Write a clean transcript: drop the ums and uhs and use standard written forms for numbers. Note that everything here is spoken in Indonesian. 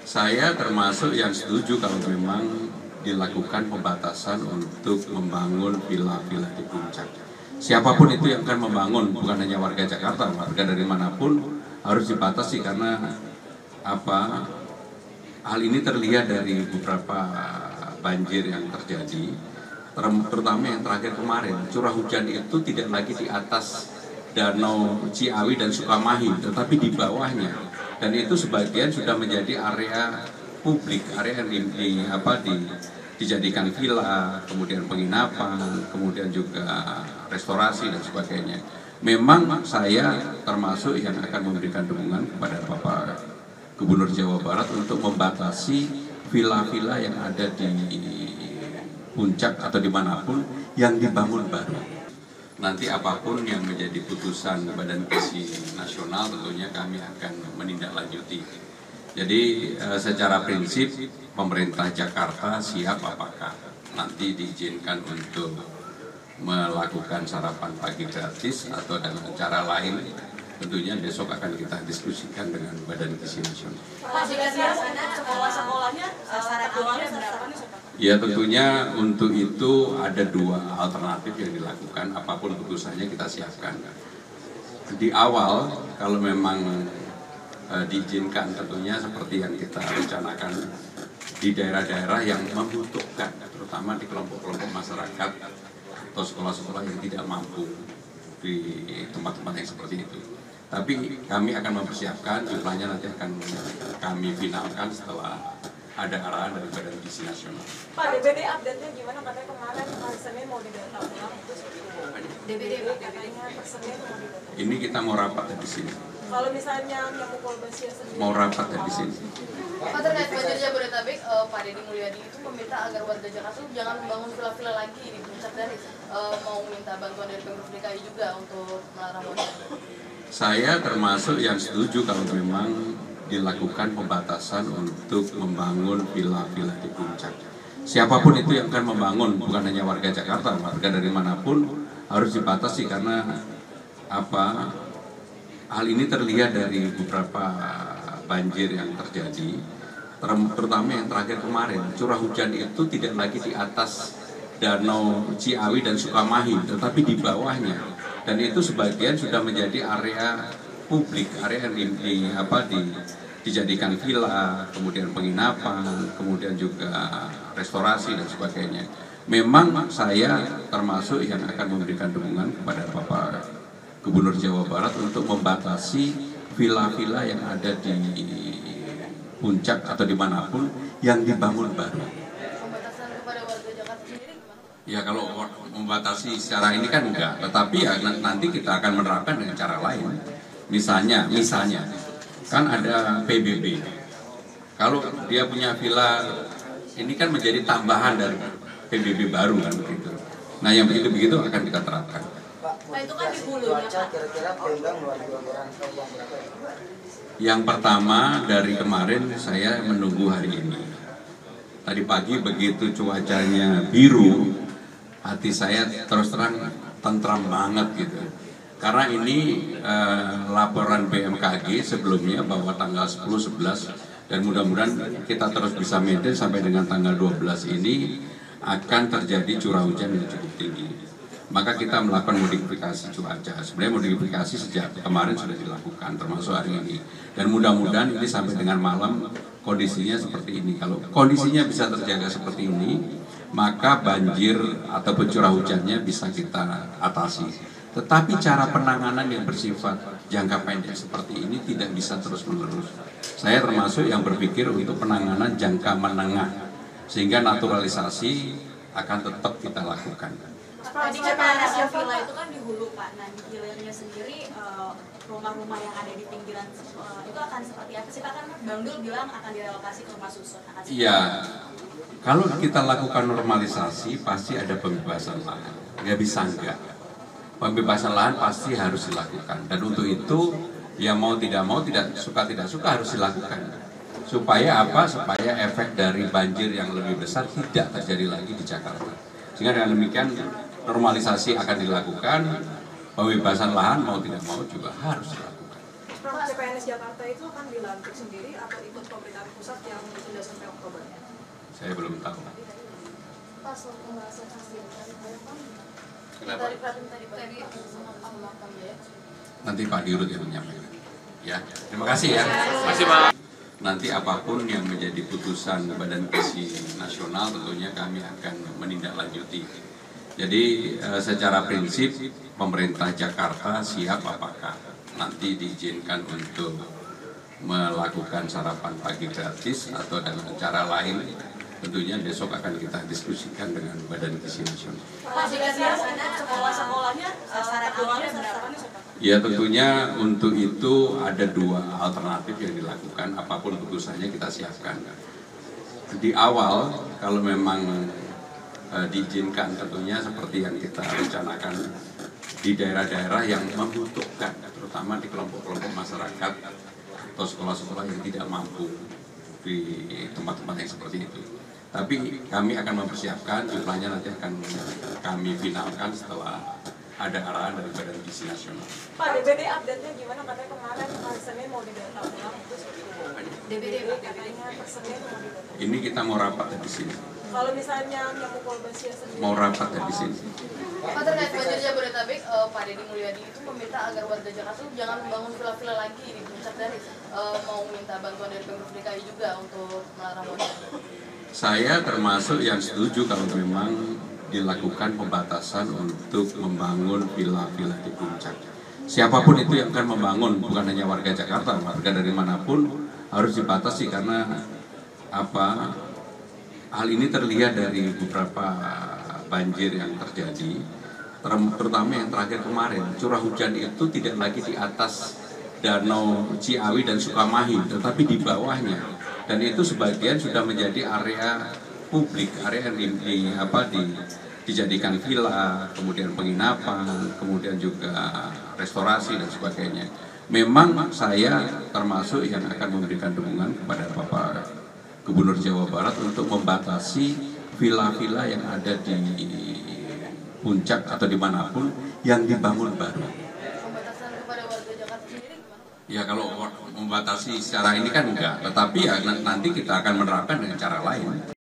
Saya termasuk yang setuju kalau memang dilakukan pembatasan untuk membangun villa-villa di puncak. Siapapun itu yang akan membangun, bukan hanya warga Jakarta, warga dari manapun harus dibatasi karena apa? Hal ini terlihat dari beberapa banjir yang terjadi, terutama yang terakhir kemarin. Curah hujan itu tidak lagi di atas Danau Ciawi dan Sukamahi, tetapi di bawahnya. Dan itu sebagian sudah menjadi area publik, area yang dijadikan villa, kemudian penginapan, kemudian juga restorasi dan sebagainya. Memang saya termasuk yang akan memberikan dukungan kepada Bapak Gubernur Jawa Barat untuk membatasi villa-villa yang ada di puncak atau dimanapun yang dibangun baru. Nanti apapun yang menjadi putusan Badan Gizi Nasional tentunya kami akan menindaklanjuti. Jadi secara prinsip pemerintah Jakarta siap apakah nanti diizinkan untuk melakukan sarapan pagi gratis atau dengan cara lain, tentunya besok akan kita diskusikan dengan Badan Gizi Nasional. Pak, jika sekolah-sekolahnya sasaran awalnya berapa nih, Pak? Ya tentunya untuk itu ada dua alternatif yang dilakukan, apapun putusannya kita siapkan. Di awal kalau memang diizinkan tentunya seperti yang kita rencanakan di daerah-daerah yang membutuhkan, terutama di kelompok-kelompok masyarakat atau sekolah-sekolah yang tidak mampu di tempat-tempat yang seperti itu. Tapi kami akan mempersiapkan, jumlahnya nanti akan kami finalkan setelah ada arahan dari Badan Gizi Nasional. Pak, DBD update-nya gimana? Katanya kemarin hari Senin mau didata ulang, itu DBD katanya per Senin mau didata. Ini kita mau rapat di sini. Kalau misalnya Nyamukul Basir sendiri Mau rapat di sini. Pak, terkait banjir Jabodetabek, Pak Deddy Mulyadi itu meminta agar warga Jakarta jangan membangun villa-villa lagi di puncak dan mau minta bantuan dari Pemprov DKI juga untuk melarang warga. Saya termasuk yang setuju kalau memang dilakukan pembatasan untuk membangun villa-villa di puncak. Siapapun itu yang akan membangun, bukan hanya warga Jakarta, warga dari manapun harus dibatasi karena apa? Hal ini terlihat dari beberapa banjir yang terjadi, terutama yang terakhir kemarin. Curah hujan itu tidak lagi di atas Danau Ciawi dan Sukamahi, tetapi di bawahnya. Dan itu sebagian sudah menjadi area publik, area yang dijadikan villa, kemudian penginapan, kemudian juga restorasi dan sebagainya. Memang saya termasuk yang akan memberikan dukungan kepada Bapak Gubernur Jawa Barat untuk membatasi villa-villa yang ada di puncak atau dimanapun yang dibangun baru. Pembatasan kepada warga Jakarta sendiri gimana? Ya kalau membatasi secara ini kan enggak, tetapi ya nanti kita akan menerapkan dengan cara lain. Misalnya kan ada PBB. Kalau dia punya villa, ini kan menjadi tambahan dari PBB baru kan begitu. Nah yang begitu-begitu akan kita terapkan. Pak, itu kan di hulunya, Pak. Kira-kira Pemda ngeluarin uang berapa ya? Yang pertama dari kemarin saya menunggu hari ini. Tadi pagi begitu cuacanya biru, hati saya terus terang tentram banget gitu. Karena ini laporan BMKG sebelumnya bahwa tanggal 10, 11 dan mudah-mudahan kita terus bisa maintain sampai dengan tanggal 12 ini akan terjadi curah hujan yang cukup tinggi. Maka kita melakukan modifikasi cuaca. Sebenarnya modifikasi sejak kemarin sudah dilakukan termasuk hari ini. Dan mudah-mudahan ini sampai dengan malam kondisinya seperti ini. Kalau kondisinya bisa terjaga seperti ini, maka banjir ataupun curah hujannya bisa kita atasi. Tetapi cara penanganan yang bersifat jangka pendek seperti ini tidak bisa terus-menerus. Saya termasuk yang berpikir untuk penanganan jangka menengah, sehingga naturalisasi akan tetap kita lakukan. Tadi kata villa itu kan di hulu, Pak. Nah, di hilirnya sendiri rumah-rumah yang ada di pinggiran itu akan seperti apa sih, Pak? Kan Bang Dul bilang akan direlokasi ke rumah susun. Iya, kalau kita lakukan normalisasi pasti ada pembebasan lahan. Nggak bisa enggak. Pembebasan lahan pasti harus dilakukan. Dan untuk itu, ya mau tidak suka harus dilakukan. Supaya apa? Supaya efek dari banjir yang lebih besar tidak terjadi lagi di Jakarta. Sehingga dengan demikian normalisasi akan dilakukan, pembebasan lahan mau tidak mau juga harus dilakukan. program CPNS Jakarta itu akan dilantik sendiri atau ikut pemerintahan pusat yang ditunda sampai Oktober? Saya belum tahu. Pas pembahasan hasil Kenapa? tadi sama ya. Nanti Pak Dirut yang menyampaikan. Ya, terima kasih ya. Terima kasih Pak. Nanti apapun yang menjadi putusan Badan Gizi Nasional tentunya kami akan menindaklanjuti. Jadi secara prinsip pemerintah Jakarta siap apakah nanti diizinkan untuk melakukan sarapan pagi gratis atau dengan cara lain, tentunya besok akan kita diskusikan dengan Badan Gizi Nasional. Pak, jika di sana sekolah-sekolahnya sasaran awalnya berapa nih? Ya tentunya untuk itu ada dua alternatif yang dilakukan, apapun putusannya kita siapkan. Di awal kalau memang diizinkan tentunya seperti yang kita rencanakan di daerah-daerah yang membutuhkan, terutama di kelompok-kelompok masyarakat atau sekolah-sekolah yang tidak mampu di tempat-tempat yang seperti itu. Tapi kami akan mempersiapkan, jumlahnya nanti akan kami finalkan setelah ada arahan dari Badan Gizi Nasional. Pak, DBD update-nya gimana? Katanya kemarin hari Senin mau didata ulang, terus DBD katanya per Senin mau didata. Ini kita mau rapat di sini. Kalau misalnya nyamuk Polbasia sendiri Mau rapat di sini. Pak, terkait banjir Jabodetabek, Pak Deddy Mulyadi itu meminta agar warga Jakarta jangan membangun villa-villa lagi di puncak dan mau minta bantuan dari Pemprov DKI juga untuk melarang warga. Saya termasuk yang setuju kalau memang dilakukan pembatasan untuk membangun villa-villa di puncak. Siapapun itu yang akan membangun, bukan hanya warga Jakarta, warga dari manapun harus dibatasi karena apa? Hal ini terlihat dari beberapa banjir yang terjadi, terutama yang terakhir kemarin. Curah hujan itu tidak lagi di atas Danau Ciawi dan Sukamahi, tetapi di bawahnya. Dan itu sebagian sudah menjadi area publik, area yang dijadikan villa, kemudian penginapan, kemudian juga restorasi dan sebagainya. Memang saya termasuk yang akan memberikan dukungan kepada Bapak Gubernur Jawa Barat untuk membatasi villa-villa yang ada di puncak atau dimanapun yang dibangun baru. Pembatasan kepada warga Jakarta sendiri gimana? Ya kalau membatasi secara ini kan enggak, tetapi ya nanti kita akan menerapkan dengan cara lain.